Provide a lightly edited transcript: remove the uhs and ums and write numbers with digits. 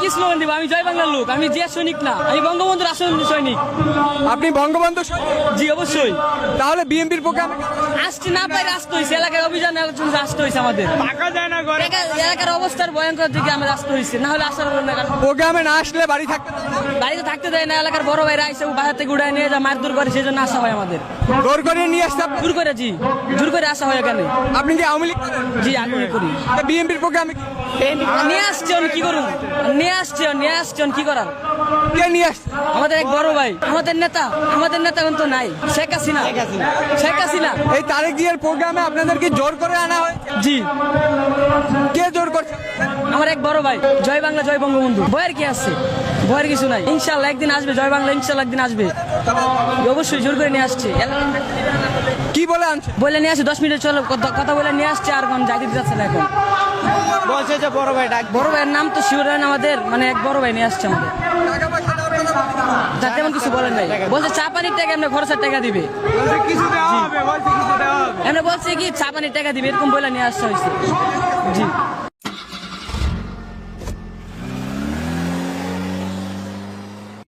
কি স্লোগান দিব? আমি জয় বাংলার লোক, আমি জিয়া সৈনিক না, আমি বঙ্গবন্ধুর আসল সৈনিক। আপনি বঙ্গবন্ধু জি অবশ্যই। তাহলে বিএনপির প্রোগ্রামে আসতে না পাই রাস্তা হয়েছে, এলাকার অভিযান রাস্তা হয়েছে আমাদের, এলাকার অবস্থার ভয়ঙ্কর দিকে আমরা রাস্তা হয়েছে, না হলে আসার প্রোগ্রামে না আসলে বাড়ি থাকতে বাড়িতে থাকতে দেয় না। এলাকার বড় ভাইরা আইসে বাজার থেকে উড়ায় নিয়ে যা মারধর করে, সেই জন্য আসা হয় আমাদের। জোর করে নিয়ে আসতে আপনি? জোর করে, জি জোর করে আসা হয় এখানে। আপনি কি আওয়ামী লীগ করেন? জি আমি করি। বিএনপির প্রোগ্রামে নিয়ে আসছে কি করুন, নিয়ে আসছে কি করার? কে নিয়ে আসছে? আমাদের এক বড় ভাই, আমাদের নেতা কিন্তু নাই, শেখ হাসিনা। এই তারেক জিয়ার প্রোগ্রামে আপনাদেরকে জোর করে আনা হয়? জি। কে জোর করছে? আমার এক বড় ভাই। জয় বাংলা জয় বঙ্গবন্ধু, ভয়ের কি আছে? ভয়ের কিছু নাই। ইনশাল্লাহ একদিন আসবে জয় বাংলা, ইনশাল্লাহ একদিন আসবে। অবশ্যই জোর করে নিয়ে আসছে। কি বলে আনছে? বলে নিয়ে আসছে 10 মিনিট চলো কথা বলে নিয়ে আসছে, আর কোন যাইতে যাচ্ছে না এখন। বলছে যে বড় ভাই ডাক। বড় ভাইয়ের নাম তো শিওর আমাদের, মানে এক বড় ভাই নিয়ে আসছে আমাদের। তা তেমন কিছু বলেন নাই, বলছে চা পানির টাকা এমনি খরচের টাকা দিবে, কিছু দেওয়া হবে, বলছে কিছু দেওয়া হবে। এমনি বলছে কি চা পানির টাকা দিবে, এরকম বলে নিয়ে আসছে হয়েছে। জি।